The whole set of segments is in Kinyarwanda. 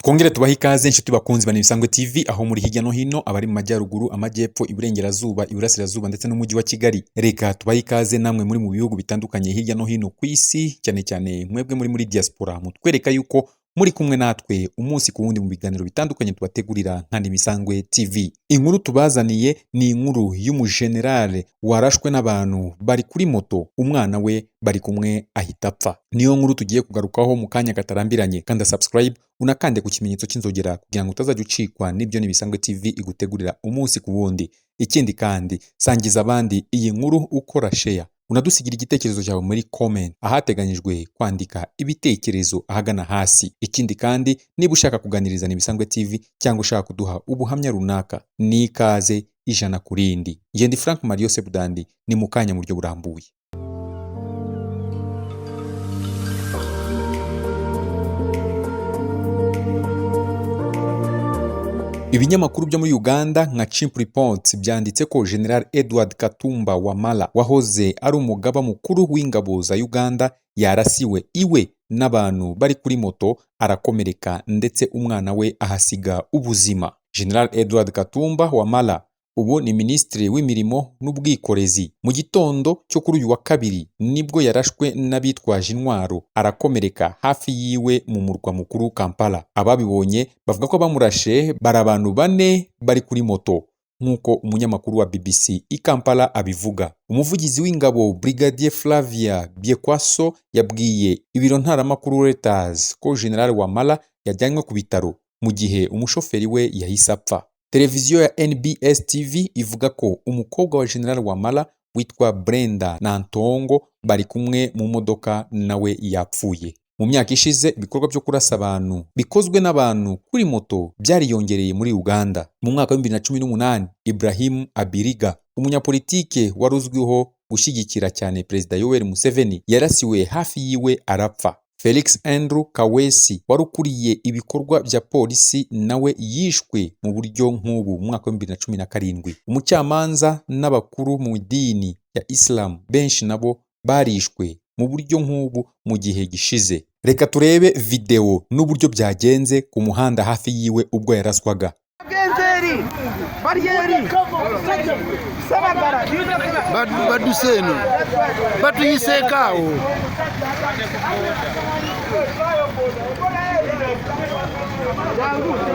Twongere tubaha ikaze inshuti bakunzi bane Bisangwe TV aho muri hirya no hino abari mu majyaruguru, amajyepfo, iburengerazuba, iburasirazuba ndetse n'umujyi wa Kigali. Reka tubaha ikaze namwe muri mu bihugu bitandukanye hirya no hino ku isi, cyane cyane mwebwe muri diaspora, mutwereka yuko muri kumwe natwe umunsi ku wundi mu biganiro bitandukanye tubategurira nkandi Bisangwe TV. Inkuru tubazaniye ni inkuru y'umugenerale warashwe n'abantu bari kuri moto, umwana we bari kumwe ahita apfa. Niyo nkuru tugiye kugarukaho mu kanya katarambiranye. Kanda subscribe unakande ku kimenyetso cy'inzogera kugira ngo utazajya ucikwa n'ibyo ni Bisangwe TV igutegurira umunsi ku wundi. Ikindi kandi sangiza abandi iyi nkuru ukora share, unadusigira igitekerezo cyawe muri comment ahateganyijwe kwandika ibitekerezo ahagana hasi. Ikindi kandi niba ushaka kuganiriza ni Bisangwe TV cyangwa ushaka kuduha ubuhamya runaka, ni ikaze ijana kuri Indi. Ndi Frank Mario Sebudandi, ni mu kanya mu buryo burambuye. Ibinyamakuru byo muri Uganda nka Chimp Reports byanditse ko General Edward Katumba Wamala wahoze ari umugaba mukuru w'ingabo za Uganda yarasiwe iwe n'abantu bari kuri moto, arakomereka ndetse umwana we ahasiga ubuzima. General Edward Katumba Wamala ubu ni Minisitiri w'imirimo n'ubwikorezi. Mu gitondo cyo kuri uyu wa kabiri nibwo yarashwe n'abitwaje intwaro, arakomereka hafi yiwe mu murwa mukuru Kampala. Ababibonye bavuga ko bamurashe bari abantu bane bari kuri moto, nk'uko umunyamakuru wa BBC i Kampala abivuga. Umuvugizi w'ingabo Brigadier Flavia Byafashe yabwiye ibiro ntaramakuru Reuters ko General Wamala yajyanywe ku bitaro mu gihe umushoferi we yahise apfa. Televiziyo ya NBS TV ivuga ko umukobwa wa General Wamala witwa Brenda Nantongo bari kumwe mu modoka nawe yapfuye. Mu myaka ishize ibikorwa byo kurasa abantu bikozwe n'abantu kuri moto byariyongereye muri Uganda. Mu mwaka wa 2018 Ibrahim Abiriga, umunyapolitike wari uzwiho gushyigikira cyane Perezida Yoweri Museveni, yarasiwe hafi yiwe arapfa. Felix Andrew Kawesi wari ukuriye ibikorwa bya polisi nawe yishwe mu buryo nk'ubu mu mwaka wa 2017. Umucamanza n'abakuru mu idini ya Islam benshi nabo barishwe mu buryo nk'ubu mu gihe gishize. Reka turebe video n'uburyo byagenze ku muhanda hafi yiwe ubwo yaraswaga. Baduseno batuyisekaawo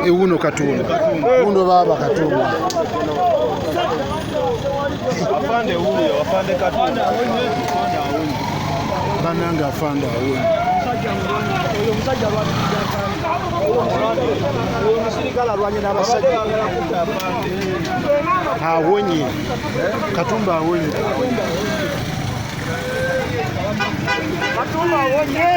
ewuno Katumba uno baba Katumba afande huyo afande Katumba bananga afande awo uyo musajja uyo musirikala alwanye n'abasajja awonye Katumba awonye Katumba awonye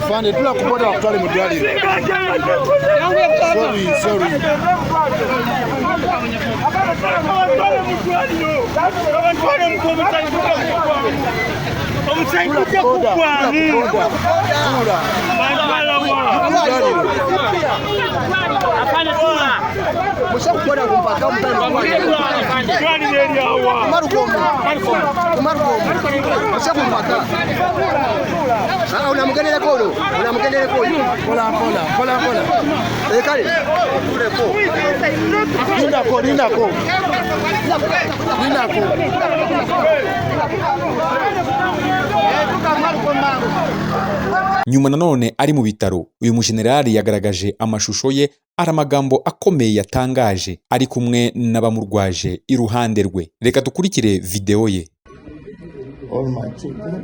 afande tula kuboda wakutwale mu ddwaliro. Sorry. Unamugendele kono. Pola. Kale. Lindako. Nyuma nanone ari mu bitaro, uyu mujenerali yagaragaje amashusho ye, ari amagambo akomeye yatangaje ari kumwe n'abamurwaje iruhande rwe. Reka dukurikire video ye. All my children,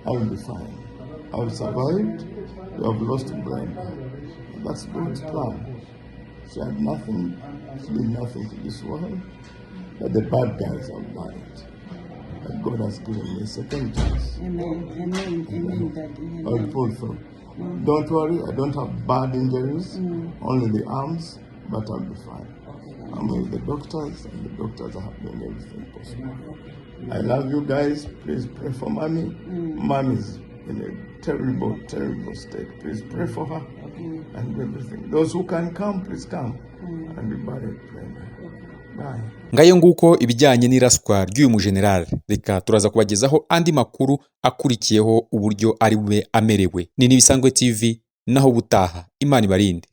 I will be fine. I will survive. You have lost Brenda. That's God's plan. She had nothing. She did nothing to this world. But the bad guys have died. And God has given me a second chance. Amen. Daddy. I will pull through. Don't worry, I don't have bad injuries, only the arms, but I'll be fine. I'm with the doctors, and the doctors are doing everything possible. I love you guys. Please pray for Mommy. Mommy's in a terrible state. Please pray for her and everything. Those who can come, please come. And be buried, pray. Bye. Ngayo nguko ibijyanye n'iraswa ry'uyu mujenerali. Reka turaza kubagezaho andi makuru akurikiyeho uburyo ari bube amerewe. Ni Nibisanzwe TV naho butaha. Imana ibarinde.